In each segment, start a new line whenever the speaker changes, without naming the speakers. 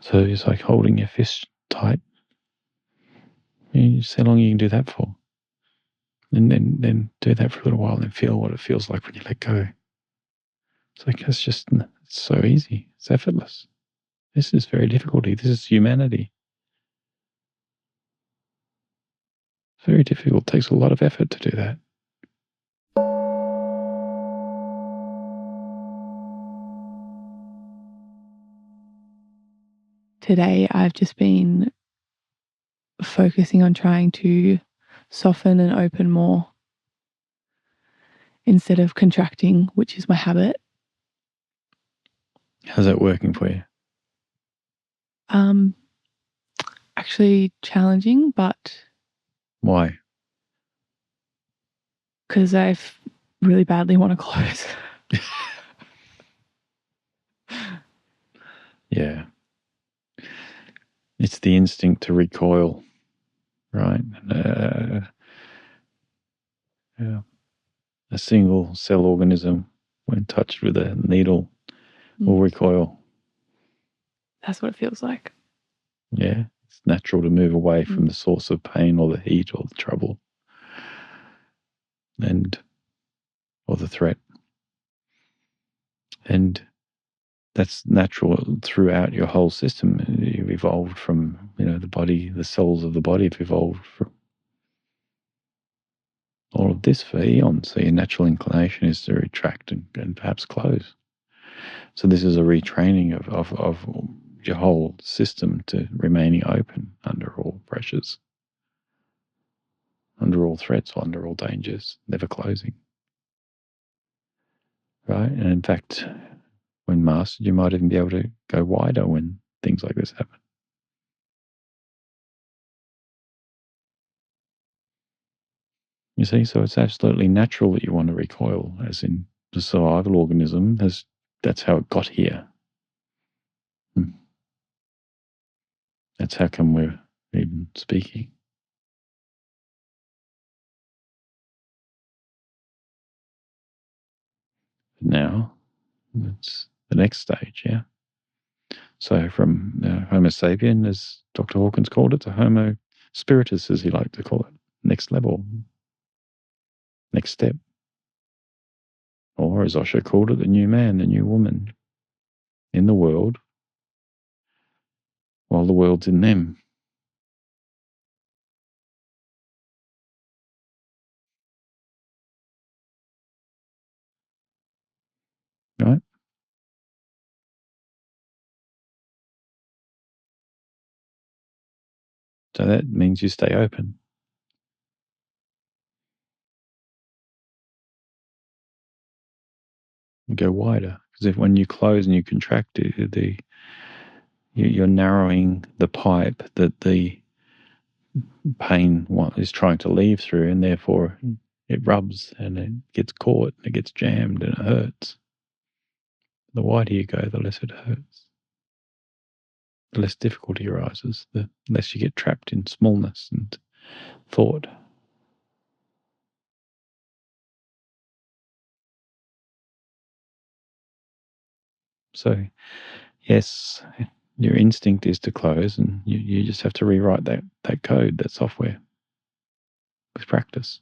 So it's like holding your fist tight. How long you can do that for? And then do that for a little while and feel what it feels like when you let go. It's like, it's so easy. It's effortless. This is very difficulty. This is humanity. It's very difficult. It takes a lot of effort to do that.
Today, I've just been focusing on trying to soften and open more instead of contracting, which is my habit.
How's that working for you?
Actually challenging, but
Why?
because I really badly want to close.
Yeah. It's the instinct to recoil, right? Yeah. A single cell organism, when touched with a needle, will recoil.
That's what it feels like.
Yeah. It's natural to move away from the source of pain or the heat or the trouble or the threat. And that's natural throughout your whole system. You've evolved from, the body, the cells of the body have evolved from all of this for eons. So your natural inclination is to retract and perhaps close. So this is a retraining of your whole system to remaining open under all pressures, under all threats, under all dangers, never closing. Right? And in fact, when mastered, you might even be able to go wider when things like this happen. You see, so it's absolutely natural that you want to recoil, as in the survival organism, that's how it got here. That's how come we're even speaking. Now, it's the next stage, yeah? So from Homo sapien, as Dr. Hawkins called it, to Homo spiritus, as he liked to call it, next level, next step. Or as Osho called it, the new man, the new woman in the world, while the world's in them. Right? So that means you stay open. You go wider. Because when you close and you contract, you're narrowing the pipe that the pain is trying to leave through, and therefore it rubs and it gets caught, and it gets jammed, and it hurts. The wider you go, the less it hurts. The less difficulty arises, the less you get trapped in smallness and thought. So, yes, your instinct is to close, and you just have to rewrite that code, that software, with practice.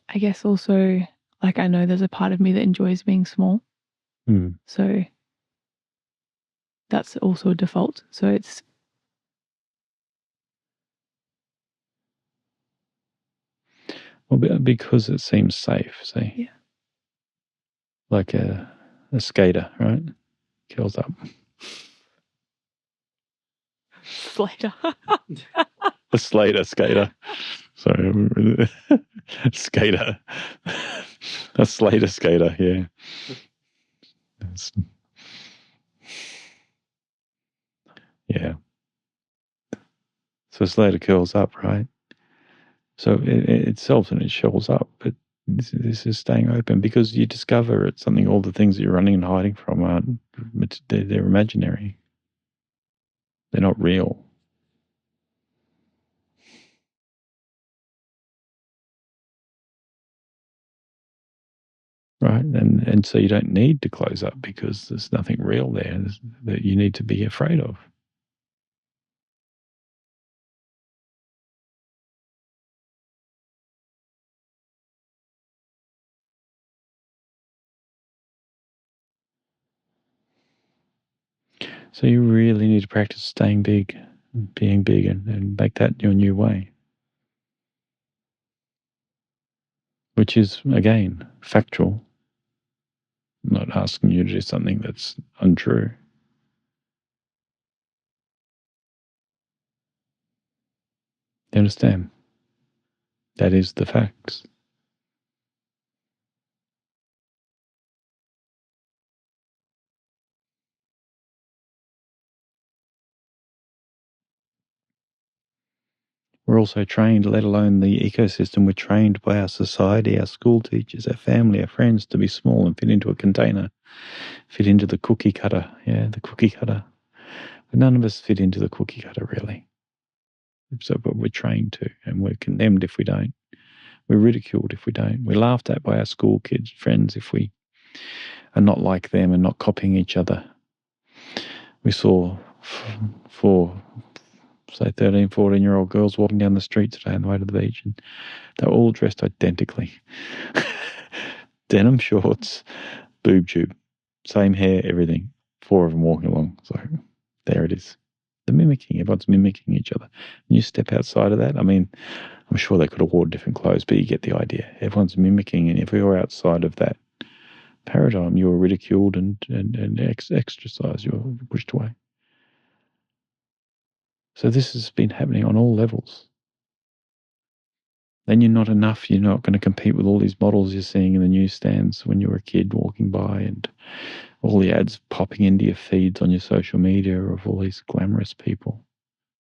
I guess also, like, I know there's a part of me that enjoys being small. So that's also a default. So it's...
Well, because it seems safe, see?
Yeah.
Like a skater, right? Curls up.
Slater.
A skater. Sorry. Skater. A Slater skater, yeah. Yeah. So Slater curls up, right? So it itself and it shells up, but this is staying open because you discover it's something. All the things that you're running and hiding from aren't. They're imaginary. They're not real. right? And so you don't need to close up because there's nothing real there that you need to be afraid of. So you really need to practice staying big, being big, and make that your new way. Which is, again, factual. I'm not asking you to do something that's untrue. You understand? That is the facts. We're also trained, let alone the ecosystem, we're trained by our society, our school teachers, our family, our friends to be small and fit into a container, fit into the cookie cutter. Yeah, the cookie cutter. But none of us fit into the cookie cutter, really. So, but we're trained to, and we're condemned if we don't. We're ridiculed if we don't. We're laughed at by our school kids, friends, if we are not like them and not copying each other. We saw four, say 13, 14-year-old girls walking down the street today on the way to the beach, and they were all dressed identically. Denim shorts, boob tube, same hair, everything. Four of them walking along. So there it is. The mimicking, everyone's mimicking each other. And you step outside of that, I mean, I'm sure they could have worn different clothes, but you get the idea. Everyone's mimicking, and if you're outside of that paradigm, you're ridiculed and exercised, you're pushed away. So this has been happening on all levels. Then you're not enough. You're not going to compete with all these models you're seeing in the newsstands when you were a kid walking by, and all the ads popping into your feeds on your social media of all these glamorous people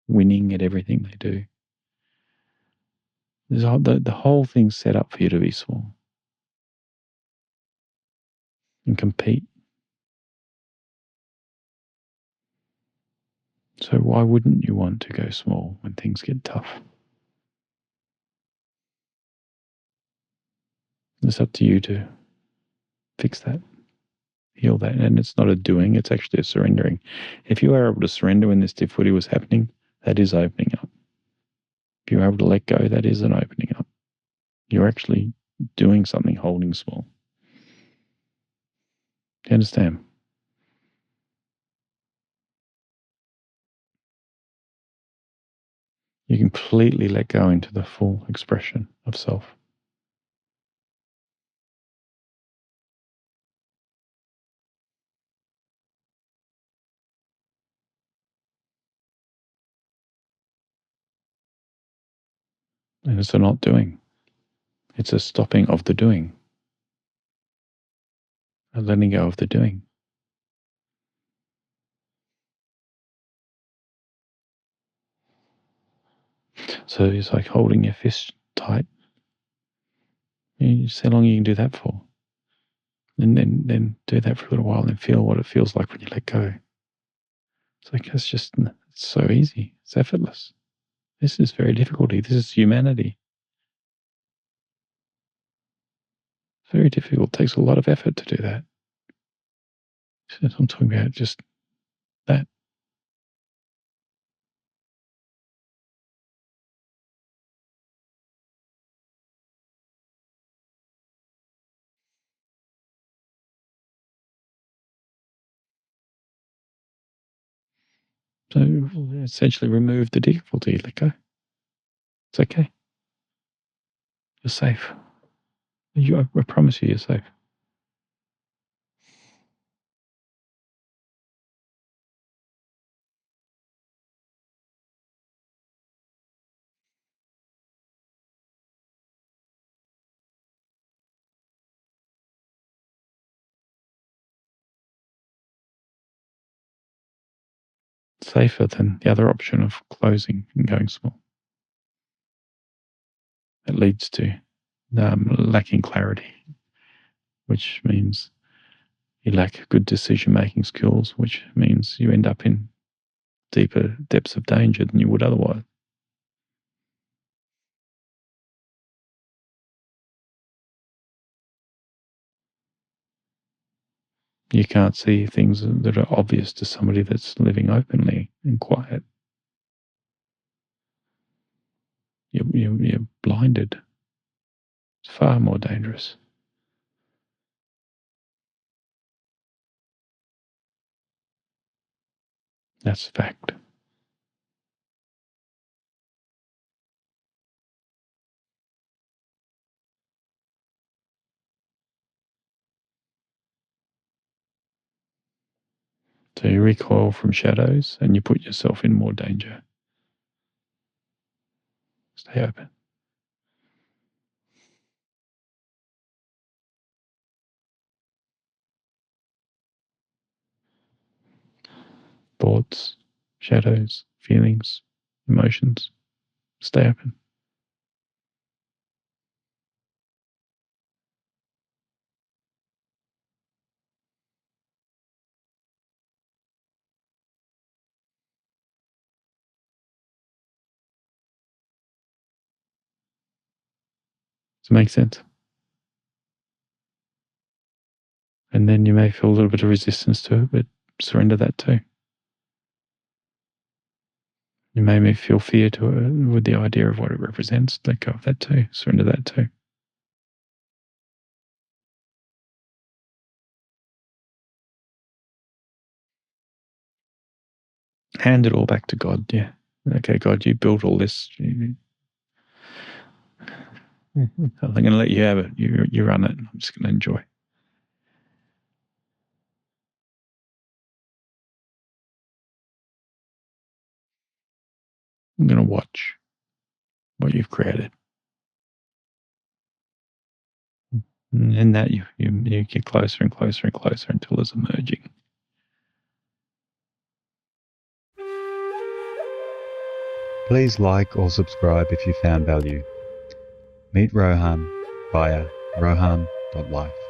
winning at everything they do. The whole thing's set up for you to be small and compete. So why wouldn't you want to go small when things get tough? It's up to you to fix that, heal that. And it's not a doing, it's actually a surrendering. If you are able to surrender when this difficulty was happening, that is opening up. If you're able to let go, that is an opening up. You're actually doing something holding small. Do you understand? You completely let go into the full expression of self. And it's a not doing. It's a stopping of the doing. A letting go of the doing. So it's like holding your fist tight. How long you can do that for. And then do that for a little while and feel what it feels like when you let go. It's like, it's so easy. It's effortless. This is very difficulty. This is humanity. It's very difficult. It takes a lot of effort to do that. So I'm talking about just that. So essentially remove the difficulty. Let go. It's okay. You're safe. I promise you, you're safe. Safer than the other option of closing and going small. It leads to lacking clarity, which means you lack good decision-making skills, which means you end up in deeper depths of danger than you would otherwise. You can't see things that are obvious to somebody that's living openly and quiet. You're blinded. It's far more dangerous. That's fact. So you recoil from shadows and you put yourself in more danger. Stay open. Thoughts, shadows, feelings, emotions. Stay open. Does it make sense? And then you may feel a little bit of resistance to it, but surrender that too. You may feel fear to it with the idea of what it represents. Let go of that too. Surrender that too. Hand it all back to God. Yeah. Okay, God, you built all this. I'm going to let you have it. You run it. I'm just going to enjoy. I'm going to watch what you've created. And in that, you get closer and closer and closer until there's a merging.
Please like or subscribe if you found value. Meet Rohan via rohan.life.